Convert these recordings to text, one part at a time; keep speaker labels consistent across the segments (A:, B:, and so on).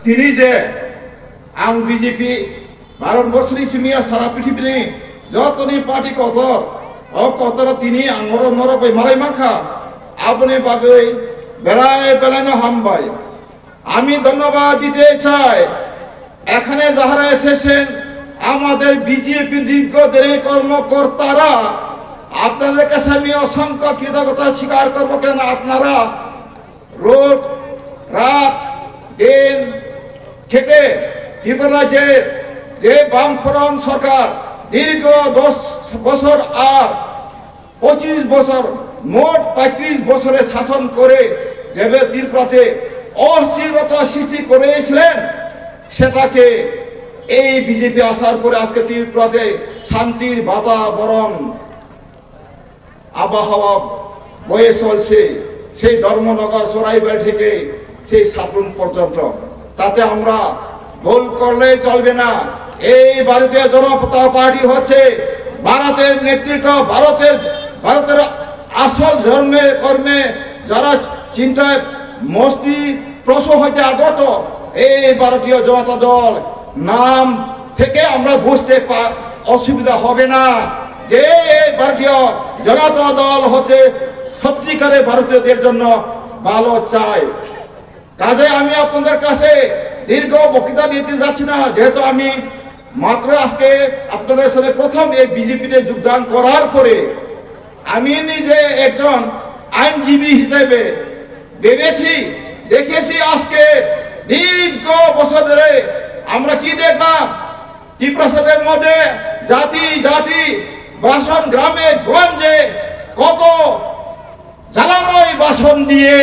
A: তিনি যে आं बीजेपी भारतवर्षनि सिमिया सारा पृथ्वीनि जतनि पार्टी कतर कतर তিনি आंगर नरबै मालाय माखा আপনি बागै बेलाय बेलायनो हामबाय আমি ধন্যবাদ দিতে চাই এখানে যারা এসেছেন আমাদের বিজেপি দীর্ঘদিনের কর্মকর্তারা আপনাদের কাছে আমি অসংখ্য কৃতজ্ঞতা স্বীকার করব কেন আপনারা রোজ রাত দিন খেটে ত্রিপুরা রাজ্যের যে বামফ্রন্ট সরকার দীর্ঘ 10 বছর আর 25 বছর মোট 35 বছরে শাসন করে যেভাবে ত্রিপুরাতে অস্থিরতা সৃষ্টি করেছিলেন সেটাকে এই বিজেপি আসার পরে আজকে ত্রিপুরাতে শান্তির বাতাবরণ আবহাওয়া বয়ে চলছে সেই ধর্মনগর সরাইবাড়ি থেকে সেই সাপুন পর্যন্ত তাতে আমরা ভুল করলে চলবে না এই ভারতীয় জনতা পার্টি হচ্ছে ভারতের নেতৃত্ব ভারতের আসল ধর্মে কর্মে যারা চিন্তায় মস্তি প্রশ্ন হইতে আগত এই ভারতীয় জনতা দল নাম থেকে আমরা বুঝতে অসুবিধা হবে না যে ভারতীয় জনতা দল হচ্ছে সত্যিকারে ভারতীয়দের জন্য ভালো চায় কাজে আমি আপনাদের কাছে দীর্ঘ বক্তৃতা দিতে যাচ্ছি না যেহেতু আমি মাত্র আজকে আপনাদের সাথে প্রথম এই বিজেপিতে যোগদান করার পরে আমি নিজে একজন আইনজীবী হিসেবে দেখেছি আজকে দীর্ঘ বছর ধরে আমরা কি দেখলাম ত্রিপ্রাসাদের মধ্যে জাতি জাতি বাসন গ্রামে গঞ্জে কত জ্বালাময় বাসন দিয়ে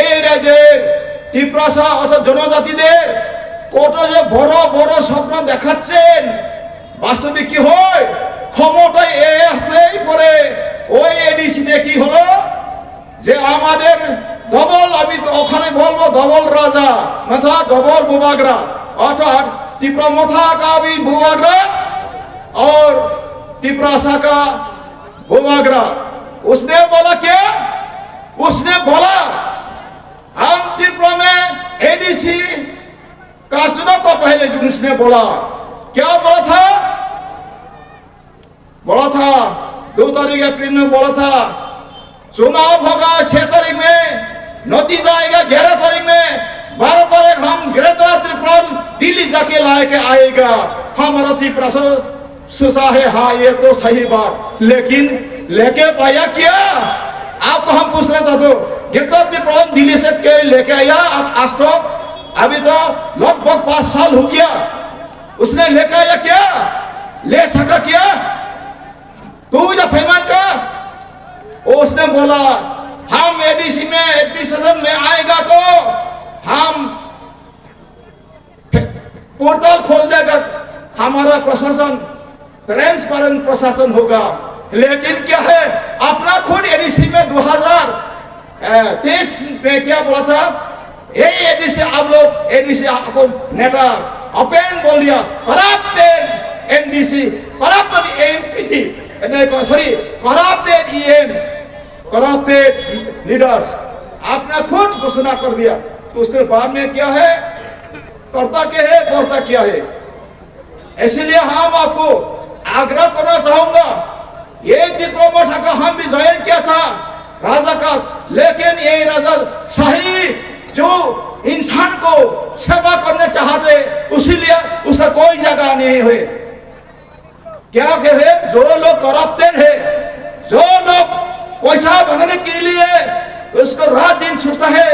A: এই রাজ্যের ত্রিপ্রাসা অর্থাৎ জনজাতিদের কত যে বড় বড় স্বপ্ন দেখাচ্ছেন বাস্তবে কি হয় ক্ষমতায় আসলেই পরে ওই এডিসিতে কি হলো যে আমাদের ডবল আমি ওখানে বলবো ডবল রাজা মাথা डबल बुबागरा अर्थात त्रिपुरा मथा का भी बुबागरा और त्रिपुरासा का बुबागरा उसने बोला क्या उसने बोला हम त्रिपुरा में एडीसी का चुनाव को पहले उसने बोला क्या बोला था 2 तारीख अप्रैल में बोला था चुनाव होगा 6 तारीख में नतीजा आएगा 11 तारीख में 12 तारीख हम गिरता त्रिपुरा दिल्ली जाके लाके आएगा हमारा त्रिपुरा सुसा है हाँ ये तो सही बात लेकिन लेके पाया क्या आपको हम पूछना चाहते हो गिरता त्रिपुरा दिल्ली से के लेके आया अब आज तक अभी तो लगभग 5 साल हो गया उसने लेके आया क्या ले सका क्या तू जब फैमान का उसने बोला हम एडीसी में एडमिशन में आएगा तो हम पोर्टल खोल देगा हमारा प्रशासन ट्रांसपेरेंट प्रशासन होगा लेकिन क्या है अपना खुद एडीसी में 2023 में क्या बोला था ये एडीसी आप लोग एडीसी आपको नेता ओपन बोल दिया corrupted NDC corrupted MP sorry corrupted EM corrupted leaders आपने खुद घोषणा कर दिया तो उसके बाद में क्या है करता क्या है करता क्या है इसलिए हम आपको आग्रह करना चाहूंगा ये त्रिपुरा मठा का हम भी ज्वाइन किया था राजा का लेकिन ये राजा सही जो इंसान को सेवा करने चाहते उसीलिए उसका कोई जगह नहीं हुई क्या कहे जो लोग करप्टेड है जो लोग पैसा बनाने के लिए उसको रात दिन सोचता है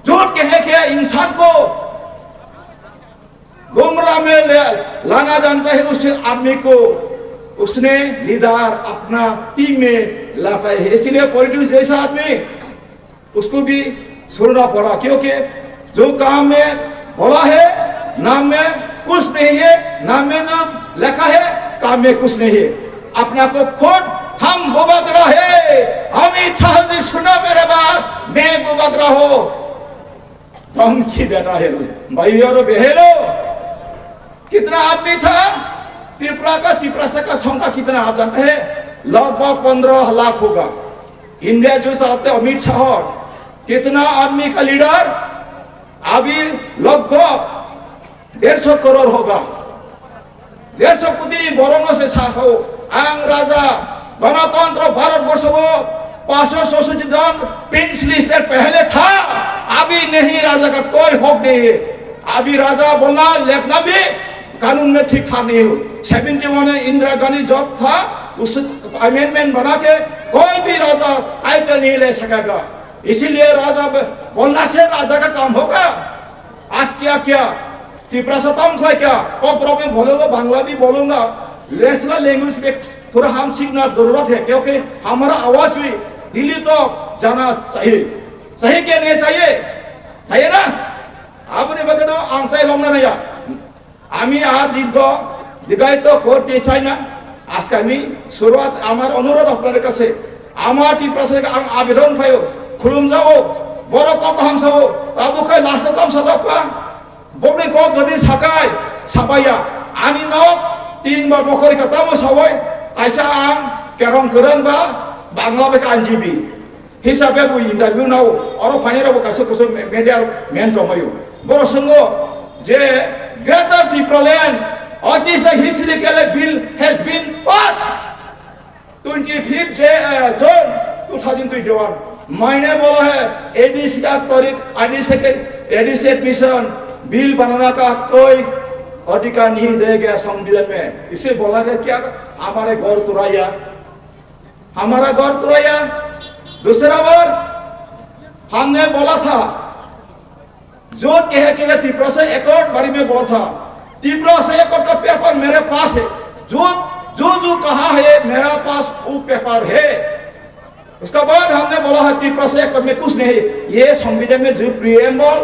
A: झूठ कहे क्या इंसान को गुमराह में लाना जानता है उस आदमी को उसने लीडर अपना टीम में लाता है इसलिए पॉलिटिक्स जैसा आदमी उसको भी सुनना पड़ा क्योंकि जो काम में बोला है नाम में कुछ नहीं है नाम में जो लिखा है काम में कुछ नहीं है अपना को खुद हम बुबागरा है हम इच्छा है सुना मेरे बात मैं बुबागरा हो कौन की देता है भाई और बहनों कितना आदमी था त्रिपुरा का संख्या कितना आप जानते हैं लगभग 15 लाख होगा इंडिया जो चलाते अमित शाह कितना आदमी का लीडर अभी लगभग 150 करोड़ होगा। 150 कोटी बरंग से साहो आं राजा गणतंत्र भारतवर्ष को 567 जन प्रिंस लिस्ट पहले था, अभी नहीं राजा का कोई हक नहीं है। अभी राजा बोलना लिखना भी कानून में ठीक ठाक नहीं हो। 71 इंदिरा गांधी जब था उस अमेंडमेंट बना के कोई भी राजा टाइटल नहीं ले सकेगा। इसीलिए राजा बोलना से राजा का काम होगा। आज क्या क्या त्रिप्रासतम था क्या कॉपरों में बोलूंगा, बांग्ला भी बोलूंगा, नेशनल लैंग्वेज में थोड़ा हम सीखना जरूरत है, क्योंकि हमारा आवाज भी दिल्ली तो जाना चाहिए। सही क्या नहीं चाहिए? चाहिए ना? आपने बताना आंसाई लंगना नहीं या आमी आज दीर्घायित करते चाই না। আজকে আমি শুরুয়াত আমার অনুরোধ আপনাদের কাছে, আমার ত্রিপ্রাসাদে আবেদন পাইও খুলুম যাও বড় কত হামসাও তাবুকে লাস্টতম সাজাপা বনে ক যদি সাকায় সাবাইয়া আনি নক 3 বার বকরি কাতাম সাবাই কাইসা আং কেরং করং বা বাংলা বেকা আইনজীবী হিসাবে বই ইন্টারভিউ নাও আরো ফাইনাল কাছে কিছু মিডিয়ার মেন দমাইও বড় সঙ্গ যে greater Tripuraland official historical bill has been passed 25 June 2021। मैंने बोला है एडीसी का तरीक एडीसी एडमिशन बिल बनाने का कोई अधिकार नहीं देगा संविधान में। इसे बोला गया क्या हमारे गौर तुराया, हमारा गौर तुराया। दूसरा बार हमने बोला था जो कह त्रिपुरा से एकॉर्ड बारे में बोला था, त्रिपुरा से एकॉर्ड का पेपर मेरे पास है, जो कहा है मेरा पास वो पेपर है। उसका बाद हमने बोला है त्रिपुरा से एकॉर्ड में कुछ नहीं, ये संविधान में जो प्रिएम्बल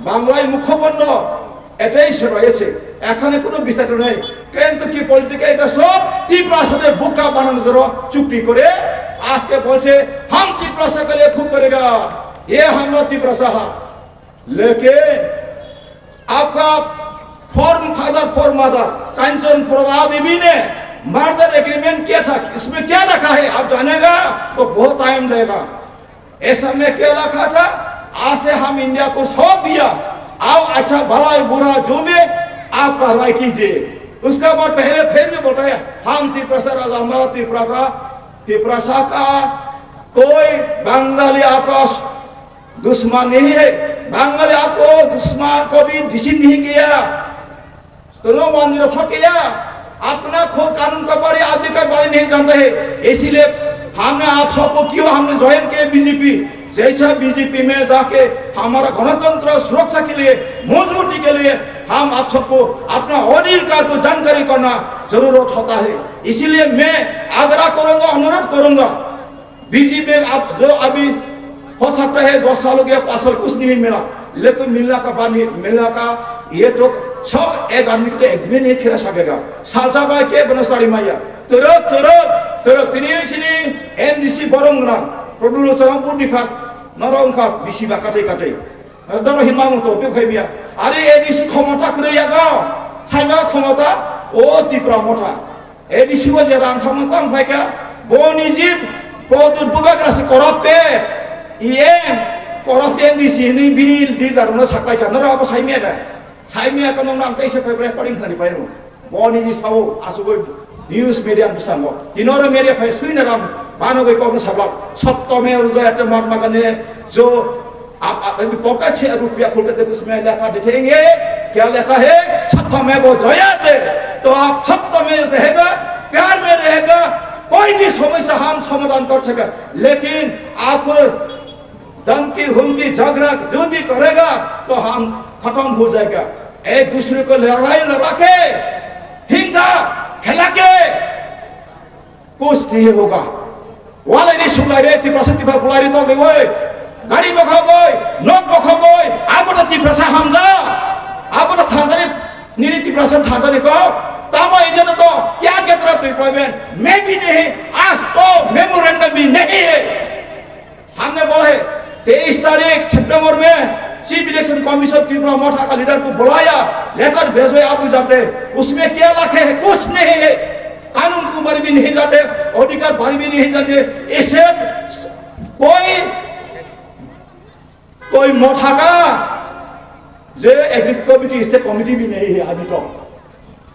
A: बांग्लाয় মুখবন্ধ এটাই রয়েছে, এখানে কোনো বিস্তারিত নেই। কিন্তু কি পলিটিক্যাল এটা সব त्रिपुरा সাথে বুকা বানানোর জন্য চুক্তি করে আজকে বলছে हम त्रिपुरा से के लिए खूब करेगा, ये हमारा त्रिपुरा सा। लेकिन आपका फॉर्म फादर फॉर मदर कंचन प्रभा देवी ने मर्डर एग्रीमेंट किया था, इसमें क्या लिखा है आप जानेगा तो बहुत टाइम लेगा। ऐसा में क्या लिखा था, आज से हम इंडिया को सौंप दिया, आओ अच्छा भला बुरा जो भी आप कार्रवाई कीजिए। उसका बाद पहले फिर भी बताया हम त्रिपुरा से राजा, हमारा त्रिपुरा का कोई बंगाली आपका दुश्मन नहीं है, बंगाली आपको दुश्मन को भी डिसीव नहीं किया, दोनों मंदिर था किया, अपना खुद कानून का बारे आदि का बारे नहीं जानते हैं। इसीलिए हमने आप सबको क्यों हमने ज्वाइन किया बीजेपी, जैसा बीजेपी में जाके हमारा गणतंत्र सुरक्षा के लिए मजबूती के लिए हम आप सबको अपना अधिकार को जानकारी करना जरूरत होता है। इसीलिए मैं आग्रह करूंगा, अनुरोध करूंगा बीजेपी आप जो अभी हो सकता है 10 साल हो गया 5 साल कुछ नहीं मिला, लेकिन मिलना का बाद मिलना का ये तो सब एक आदमी के एक दिन नहीं खेला सकेगा। सालसा बाय के बनसारी माया तरक तिनी एनडीसी बरंगना प्रदुलचरम पुनिखा नरंखा बिसि बाकाते काते दर हिमा मतो बेखैबिया आरे एनडीसी क्षमता क्रियागा साइमा क्षमता ओ त्रिपुरा मथा एनडीसी व जे रां क्षमता फायका बनिजीब प्रदुत बुबाग्रासे करपते ये करपते एनडीसी नि बिल दिदारनो साख्लाय जानरा अब साइमिया दा साइमिया कनो नाम कैसे रेकर्डिंग खानि पाइरो बनिजी सावो आसुगो न्यूज मीडिया बिसांगो दिनोर मीडिया फाइ सुइना राम बानोगे को सबला सप्तमे रुजयाते महात्मा गांधी ने जो आप अभी पॉकेट से रुपया खोल के देखो उसमें लिखा देखेंगे क्या लिखा है सप्तमे वो जयाते, तो आप सप्तमे रहेगा प्यार में रहेगा कोई भी समस्या हम समाधान कर सके। लेकिन आपको धमकी हुमकी झगड़ा जो भी करेगा तो हम खत्म हो जाएगा। एक दूसरे को लड़ाई लड़ा के हिंसा फैला के कुछ नहीं होगा। वाले नहीं सुन रहे त्रिपुरा से त्रिपुरा बुला रही तो गई गाड़ी बखाओ गई नोट बखाओ गई आप तो त्रिपुरा से हम जा आप तो थांजानी नीति त्रिपुरा से थांजानी को तामा इजन तो क्या कहता त्रिपुरा में मैं भी नहीं, आज तो मेमोरेंडम भी नहीं है। हमने बोला है 23 तारीख सितंबर में चीफ इलेक्शन कमीशन त्रिपुरा मठा का लीडर को बुलाया, लेटर भेजो आप जाते, उसमें क्या लिखे है कुछ नहीं है, कानून के बारे भी नहीं जाते, अधिकार बारे भी नहीं जाते। इसे कोई मठा का जे एग्जीक्यूटिव कमिटी स्टेट कमिटी भी नहीं है अभी तक।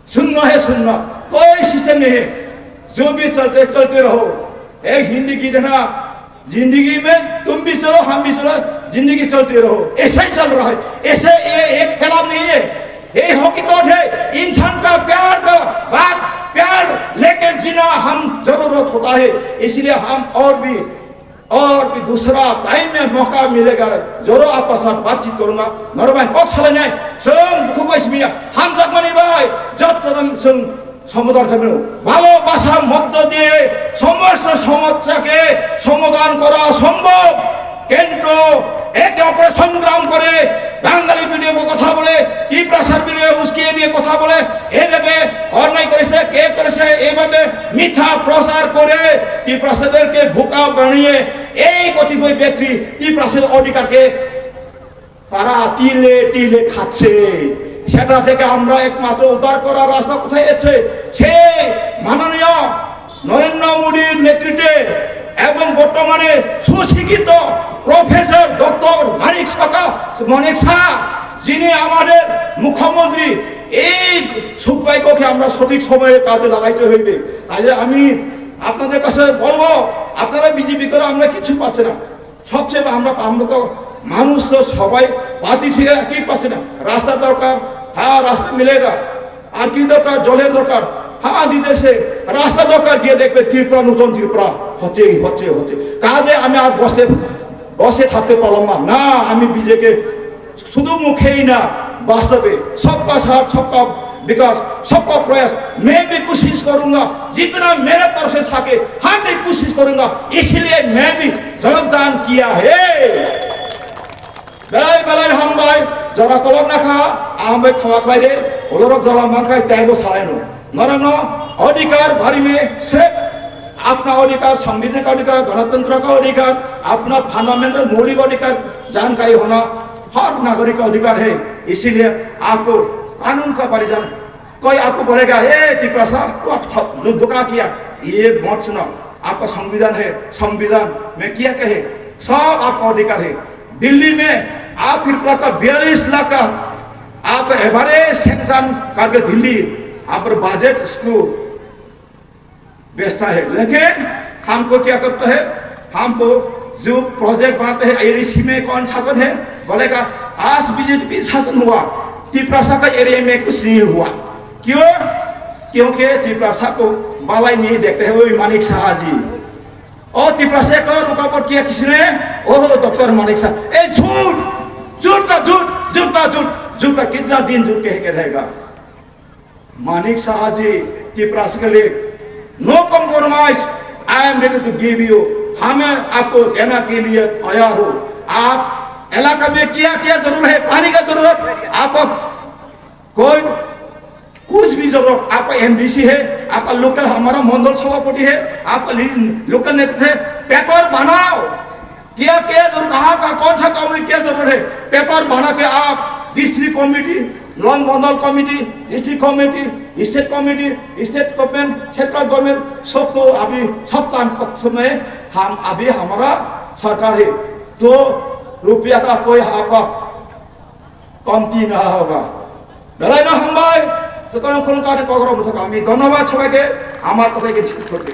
A: शून्य है, शून्य, कोई सिस्टम नहीं है। जो भी चलते चलते रहो। एक हिंदी की देना, जिंदगी में तुम भी चलो हम भी चलो, जिंदगी चलती रहो, ऐसा ही चल रहा है। ऐसे ये एक खेला नहीं है, ये हकीकत है। इंसान का प्यार का बात, प्यार लेके जीना हम जरूरत होता है। इसलिए हम और भी दूसरा टाइम में मौका मिलेगा जरूर आपका साथ बातचीत करूंगा। नरबाई कौन सालाय जों खुबैसमिया हम जगमनि भाई जब चरम जों সমাধান করবেন। ভালোবাসার মধ্য দিয়ে সমস্ত সমস্যাকে সমাধান করা সম্ভব, কিন্তু একে অপরের সংগ্রাম করে বাঙালি ভিডিও কথা বলে ত্রিপ্রাসার ভিডিও উস্কিয়ে দিয়ে কথা বলে এইভাবে অন্যায় করেছে, কে করেছে এইভাবে মিথ্যা প্রচার করে ত্রিপ্রাসাদেরকে বোকা বানিয়ে এই কতিপয় ব্যক্তি ত্রিপ্রাসাদের অধিকারকে তারা তিলে তিলে খাচ্ছে। সেটা থেকে আমরা একমাত্র উদ্ধার করার রাস্তা কোথায় আছে? সে মাননীয় নরেন্দ্র মোদীর নেতৃত্বে এবং বর্তমানে সুশিক্ষিত প্রফেসর ডক্টর মানিক শাহ যিনি আমাদের মুখ্যমন্ত্রী, এই সুপাইকে আমরা সঠিক সময়ে কাজে লাগাইতে হইবে। কাজে আমি আপনাদের কাছে বলবো, আপনারা বিজেপি করে আমরা কিছু পাচ্ছি না। সবচেয়ে আমরা তো মানুষ তো সবাই পাতি ঠিক কি পাচ্ছে না। রাস্তা দরকার, হ্যাঁ রাস্তা মিলেগা। আর কি দরকার? জলের দরকার, হ্যাঁ দিতেছে। রাস্তা দরকার, গিয়ে দেখবে ত্রিপুরা, নতুন ত্রিপুরা হচ্ছে হচ্ছে হচ্ছে। কাজে আমি আর বসে থাকতে পারলাম না। আমি বিজেপি শুধু মুখেই না, वास्तव सबका साथ सबका विकास सबका प्रयास मैं भी कोशिश करूंगा जितना मेरे तरफ से सके हम भी कोशिश करूंगा। इसलिए मैं भी योगदान किया है। बेलाय बेलाय हम भाई जरा कलक ना खा आम भाई खवा खाई रे ओलरक जला माखाई तैगो सालायनो नरनो अधिकार भारी में सिर्फ अपना अधिकार, संविधान का अधिकार, गणतंत्र का अधिकार, अपना फंडामेंटल मौलिक अधिकार जानकारी होना हर नागरिक का अधिकार है। इसीलिए आपको कानून का परिजान कोई आपको बोलेगा ये त्रिपुरा साहब आप धोखा किया, ये मत सुना। आपका संविधान है, संविधान में क्या कहे सब आपका अधिकार है। दिल्ली में आप त्रिपुरा का 42 लाख का आप एवरेज सेंक्शन करके दिल्ली आप बजट उसको बेचता है, लेकिन हमको क्या करता है, हमको जो प्रोजेक्ट बनाते हैं एरिया में कौन शासन है बोलेगा आज बीजेपी शासन हुआ त्रिपुरा का एरिया में कुछ नहीं हुआ। क्यों? क्योंकि त्रिपुरा को बालाई नहीं देखते हैं वही मानिक शाह जी। और त्रिपुरा को रुकावट किया किसने? ओह डॉक्टर मानिक शाह। ए झूठ झूठ का झूठ झूठ का झूठ झूठ का कितना दिन झूठ कह के रहेगा। मानिक शाह जी त्रिपुरा के लिए no compromise, I am ready to give you, हमें आपको देने के लिए तैयार हो। आप इलाका में क्या क्या जरूरत है, पानी का जरूरत, आपको कोई कुछ भी जरूरत, आपका एमडीसी है, आपका लोकल हमारा मंडल सभापति है, आपका लोकल नेतृत्व है, पेपर बनाओ क्या क्या जरूरत, कहाँ का कौन सा काम में क्या जरूरत है, पेपर बना के आप डिस्ट्रिक्ट कमिटी, लॉन्ग mandal committee, district committee, state committee, state government, central government सबको अभी सत्ता पक्ष में हम अभी हमारा सरकार है तो रुपया का कोई आपका कमती ना होगा। बेलाय ना हम भाई तो धन्यवाद सबाइके আমার কথাকে শেষ করতে।